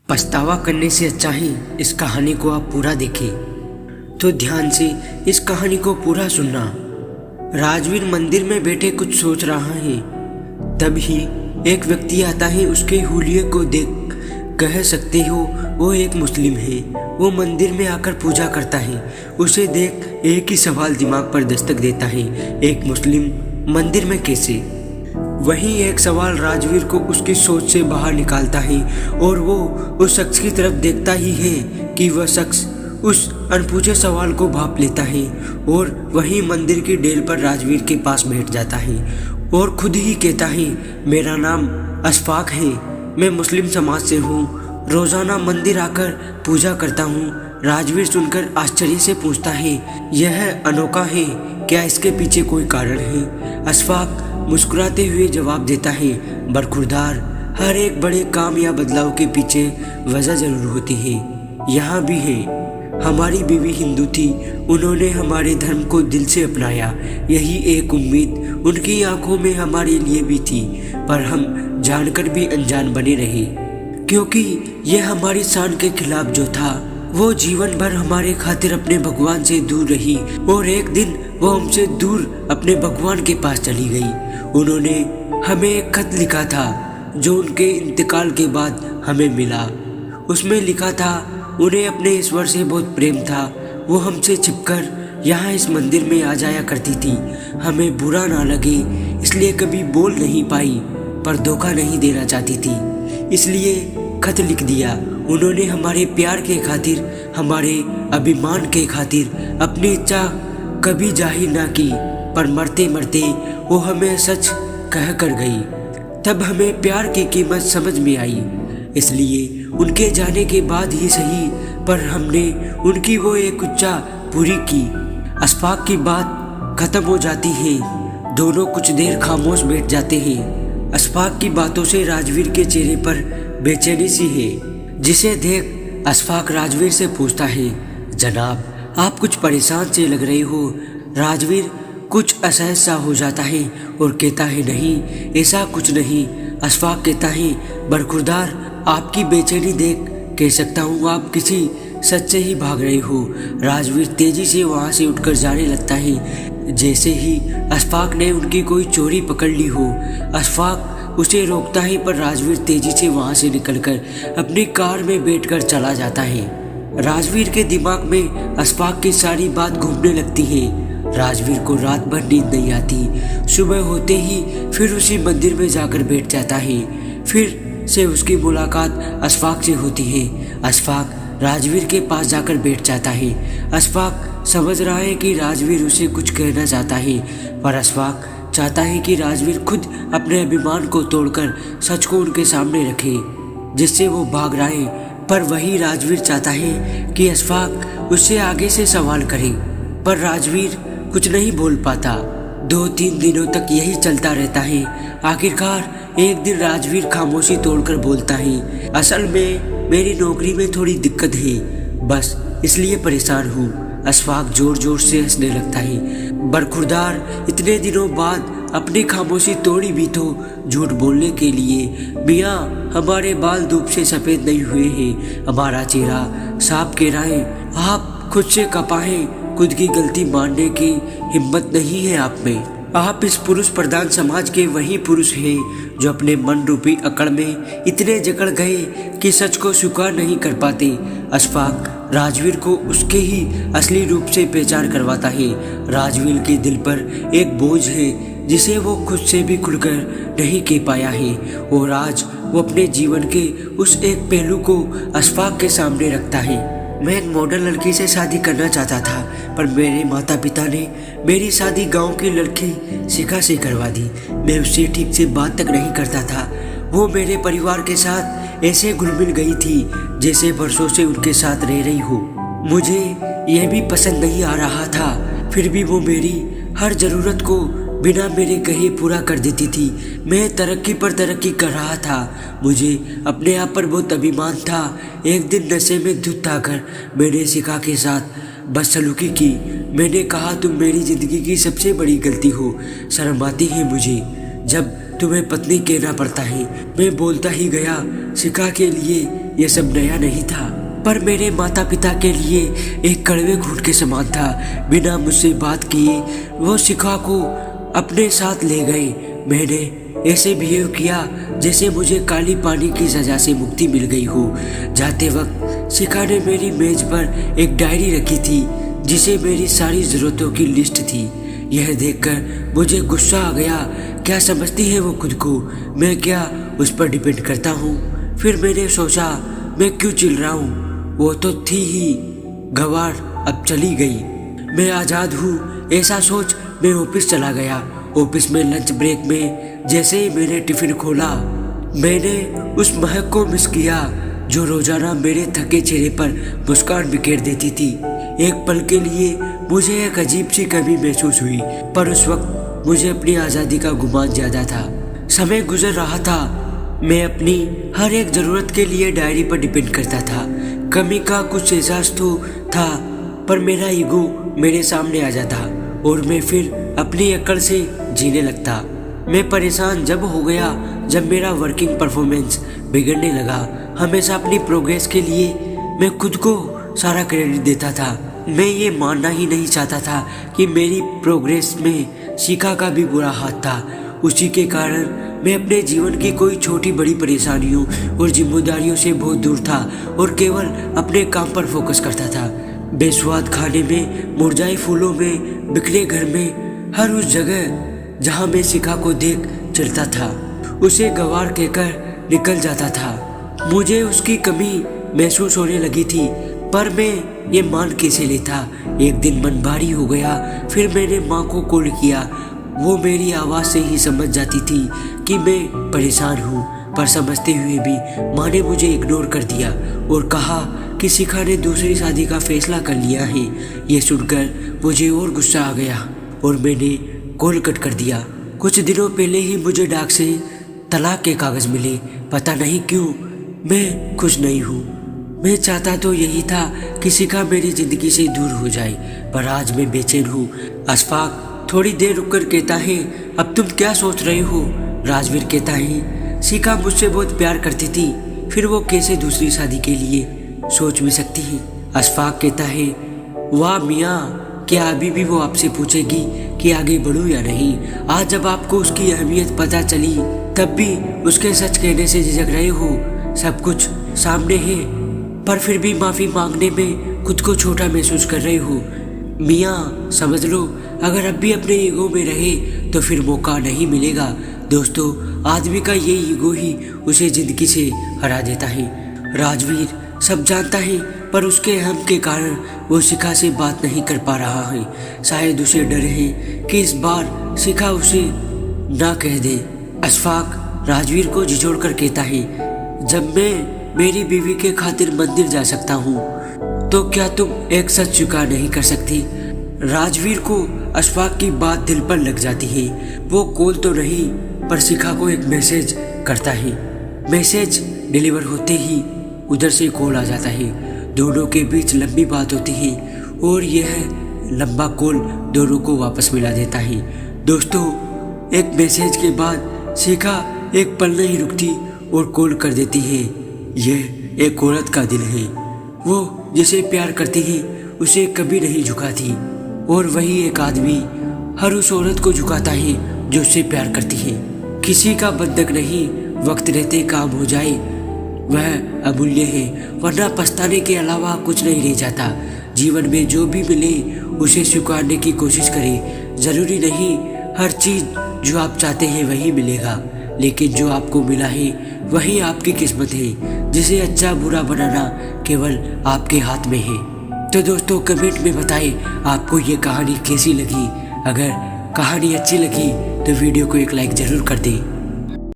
पछतावा करने से अच्छा है इस कहानी को आप पूरा देखें। तो ध्यान से इस कहानी को पूरा सुनना। राजवीर मंदिर में बैठे कुछ सोच रहा है, तभी एक व्यक्ति आता है। उसके हुलिये को देख कह सकते हो वो एक मुस्लिम है। वो मंदिर में आकर पूजा करता है। उसे देख एक ही सवाल दिमाग पर दस्तक देता है, एक मुस्लिम मंदिर में कैसे? वही एक सवाल राजवीर को उसकी सोच से बाहर निकालता है और वो उस शख्स की तरफ देखता ही है कि वह शख्स उस अनपूछे सवाल को भांप लेता है और वही मंदिर की डेल पर राजवीर के पास बैठ जाता है और खुद ही कहता है, मेरा नाम अशफाक है, मैं मुस्लिम समाज से हूँ, रोजाना मंदिर आकर पूजा करता हूँ। राजवीर सुनकर आश्चर्य से पूछता है, यह अनोखा है, क्या इसके पीछे कोई कारण है? अशफाक मुस्कुराते हुए जवाब देता है, बरखुरदार, हर एक बड़े काम या बदलाव के पीछे वजह जरूर होती है। यहाँ भी है। हमारी बीवी हिंदू थी, उन्होंने हमारे धर्म को दिल से अपनाया। यही एक उम्मीद उनकी आंखों में हमारे लिए भी थी, पर हम जानकर भी अनजान बने रहे, क्योंकि यह हमारी शान के खिलाफ जो था। वो जीवन भर हमारे खातिर अपने भगवान से दूर रही और एक दिन वो हमसे दूर अपने भगवान के पास चली गई। उन्होंने हमें एक खत लिखा था जो उनके इंतकाल के बाद हमें मिला। उसमें लिखा था, उन्हें अपने ईश्वर से बहुत प्रेम था। वो हमसे छिपकर यहाँ इस मंदिर में आ जाया करती थी। हमें बुरा ना लगे इसलिए कभी बोल नहीं पाई, पर धोखा नहीं देना चाहती थी, इसलिए खत लिख दिया। उन्होंने हमारे प्यार के खातिर, हमारे अभिमान के खातिर अपनी इच्छा कभी जाहिर ना की, पर मरते मरते वो हमें सच कह कर गई। तब हमें प्यार की कीमत समझ में आई, इसलिए उनके जाने के बाद ही सही, पर हमने उनकी वो एक इच्छा पूरी की। अशफाक की बात खत्म हो जाती है। दोनों कुछ देर खामोश बैठ जाते हैं। अशफाक की बातों से राजवीर के चेहरे पर बेचैनी सी है, जिसे देख अशफाक राजवीर से पूछता है, जनाब, आप कुछ परेशान से लग रहे हो। राजवीर कुछ असहज सा हो जाता है और कहता है, नहीं, ऐसा कुछ नहीं। अशफाक कहता है, बरखुरदार, आपकी बेचैनी देख कह सकता हूँ आप किसी सच से ही भाग रहे हो। राजवीर तेजी से वहाँ से उठकर जाने लगता है, जैसे ही अशफाक ने उनकी कोई चोरी पकड़ ली हो। अशफाक उसे रोकता है, पर राजवीर तेजी से वहाँ से निकलकर अपनी कार में बैठकर चला जाता है। राजवीर के दिमाग में अशफाक की सारी बात घूमने लगती है। राजवीर को रात भर नींद नहीं आती। सुबह होते ही फिर उसी मंदिर में जाकर बैठ जाता है। फिर से उसकी मुलाकात अशफाक से होती है। अशफाक राजवीर के पास जाकर बैठ जाता है। अशफाक समझ रहा है कि राजवीर उसे कुछ कहना चाहता है, पर अशफाक चाहता है कि राजवीर खुद अपने अभिमान को तोड़कर सच को उनके सामने रखे, जिससे वो भाग रहा है। पर वही राजवीर चाहता है कि अशफाक उससे आगे से सवाल करे, पर राजवीर कुछ नहीं बोल पाता। 2-3 दिनों तक यही चलता रहता है। आखिरकार एक दिन राजवीर खामोशी तोड़कर बोलता है, असल में मेरी नौकरी में थोड़ी दिक्कत है, बस इसलिए परेशान हूँ। अशफाक जोर जोर से हंसने लगता है, बरखुरदार, इतने दिनों बाद अपनी खामोशी तोड़ी भी तो झूठ बोलने के लिए। मियाँ, हमारे बाल धूप से सफ़ेद नहीं हुए हैं, हमारा चेहरा साफ कह रहा है, आप खुद से कपाएं, खुद की गलती मानने की हिम्मत नहीं है आप में। आप इस पुरुष प्रधान समाज के वही पुरुष हैं जो अपने मन रूपी अकड़ में इतने जकड़ गए कि सच को स्वीकार नहीं कर पाते। अशफाक राजवीर को उसके ही असली रूप से पहचान करवाता है। राजवीर के दिल पर एक बोझ है जिसे वो खुद से भी खुलकर नहीं कह पाया है, और आज वो अपने जीवन के उस एक पहलू को अशफाक के सामने रखता है। मैं एक मॉडल लड़की से शादी करना चाहता था, पर मेरे माता पिता ने मेरी शादी गांव की लड़की शिखा से करवा दी। मैं उससे ठीक से बात तक नहीं करता था। वो मेरे परिवार के साथ ऐसे घुल मिल गई थी जैसे वर्षों से उनके साथ रह रही हो। मुझे यह भी पसंद नहीं आ रहा था, फिर भी वो मेरी हर ज़रूरत को बिना मेरे कहे पूरा कर देती थी। मैं तरक्की पर तरक्की कर रहा था। मुझे अपने आप पर बहुत अभिमान था। एक दिन नशे में धुत आकर मैंने शिखा के साथ बदसलूकी की। मैंने कहा, तुम मेरी ज़िंदगी की सबसे बड़ी गलती हो, शर्म आती है मुझे। जब तुम्हें पत्नी कहना पड़ता है। मैं बोलता ही गया। शिखा के लिए यह सब नया नहीं था, पर मेरे माता पिता के लिए एक कड़वे घूंट के समान था। बिना मुझसे बात किए वो शिखा को अपने साथ ले गए। मैंने ऐसे बिहेव किया जैसे मुझे काली पानी की सजा से मुक्ति मिल गई हो। जाते वक्त शिखा ने मेरी मेज पर एक डायरी रखी थी जिसे मेरी सारी ज़रूरतों की लिस्ट थी। यह देखकर मुझे गुस्सा आ गया। क्या समझती है वो खुद को? मैं क्या उस पर डिपेंड करता हूँ? फिर मैंने सोचा, मैं क्यों चिल रहा हूँ? वो तो थी ही गंवार, अब चली गई। मैं आज़ाद हूँ ऐसा सोच मैं ऑफिस चला गया। ऑफिस में लंच ब्रेक में जैसे ही मैंने टिफिन खोला, मैंने उस महक को मिस किया जो रोजाना मेरे थके चेहरे पर मुस्कान बिखेर देती थी। एक पल के लिए मुझे एक अजीब सी कमी महसूस हुई, पर उस वक्त मुझे अपनी आज़ादी का गुमान ज्यादा था। समय गुजर रहा था। मैं अपनी हर एक ज़रूरत के लिए डायरी पर डिपेंड करता था। कमी का कुछ एहसास तो था, पर मेरा ईगो मेरे सामने आ जाता और मैं फिर अपनी अकड़ से जीने लगता। मैं परेशान जब हो गया जब मेरा वर्किंग परफॉर्मेंस बिगड़ने लगा। हमेशा अपनी प्रोग्रेस के लिए मैं खुद को सारा क्रेडिट देता था। मैं ये मानना ही नहीं चाहता था कि मेरी प्रोग्रेस में शिखा का भी बुरा हाथ था। उसी के कारण मैं अपने जीवन की कोई छोटी बड़ी परेशानियों और जिम्मेदारियों से बहुत दूर था और केवल अपने काम पर फोकस करता था। बेस्वाद खाने में, मुरझाए फूलों में, बिखरे घर में, हर उस जगह जहां मैं शिखा को देख चिढ़ता था, उसे गंवार कहकर निकल जाता था। मुझे उसकी कमी महसूस होने लगी थी, पर मैं ये मान कैसे लेता। एक दिन मन भारी हो गया। फिर मैंने माँ को कॉल किया। वो मेरी आवाज़ से ही समझ जाती थी कि मैं परेशान हूँ, पर समझते हुए भी माँ ने मुझे इग्नोर कर दिया और कहा कि शिखा ने दूसरी शादी का फैसला कर लिया है। ये सुनकर मुझे और गुस्सा आ गया और मैंने कॉल कट कर दिया। कुछ दिनों पहले ही मुझे डाक से तलाक के कागज़ मिले। पता नहीं क्यों मैं खुश नहीं हूँ। मैं चाहता तो यही था कि शिखा मेरी ज़िंदगी से दूर हो जाए, पर आज मैं बेचैन हूँ। अशफाक थोड़ी देर रुककर कहता है, अब तुम क्या सोच रहे हो? राजवीर कहता है, शिखा मुझसे बहुत प्यार करती थी, फिर वो कैसे दूसरी शादी के लिए सोच भी सकती है? अशफाक कहता है, वाह मियाँ, क्या अभी भी वो आपसे पूछेगी कि आगे बढ़ूं या नहीं? आज जब आपको उसकी अहमियत पता चली, तब भी उसके सच कहने से झिझक रहे हो। सब कुछ सामने है, पर फिर भी माफ़ी मांगने में खुद को छोटा महसूस कर रहे हो। मियाँ समझ लो, अगर अब भी अपने ईगो में रहे तो फिर मौका नहीं मिलेगा। दोस्तों, आदमी का ये ईगो ही उसे जिंदगी से हरा देता है। राजवीर सब जानता है, पर उसके अहम के कारण वो शिखा से बात नहीं कर पा रहा है। शायद उसे डर है कि इस बार शिखा उसे ना कह दे। अशफाक राजवीर को झिझोड़ कर कहता है, जब मैं मेरी बीवी के खातिर मंदिर जा सकता हूँ, तो क्या तुम एक सच स्वीकार नहीं कर सकती? राजवीर को अशफाक की बात दिल पर लग जाती है। वो कॉल तो नहीं, पर शिखा को एक मैसेज करता है। मैसेज डिलीवर होते ही उधर से कॉल आ जाता है। दोनों के बीच लंबी बात होती है और यह लंबा कॉल दोनों को वापस मिला देता है। दोस्तों, एक मैसेज के बाद शिखा एक पल नहीं रुकती और कॉल कर देती है। यह एक औरत का दिल है। वो जिसे प्यार करती है उसे कभी नहीं झुकाती, और वही एक आदमी हर उस औरत को झुकाता है जो उससे प्यार करती है। किसी का बंधक नहीं, वक्त रहते काम हो जाए वह अमूल्य है, वरना पछताने के अलावा कुछ नहीं रह जाता। जीवन में जो भी मिले उसे स्वीकारने की कोशिश करें। जरूरी नहीं हर चीज़ जो आप चाहते हैं वही मिलेगा, लेकिन जो आपको मिला है वही आपकी किस्मत है, जिसे अच्छा बुरा बनाना केवल आपके हाथ में है। तो दोस्तों, कमेंट में बताएं आपको ये कहानी कैसी लगी। अगर कहानी अच्छी लगी तो वीडियो को एक लाइक ज़रूर कर दें।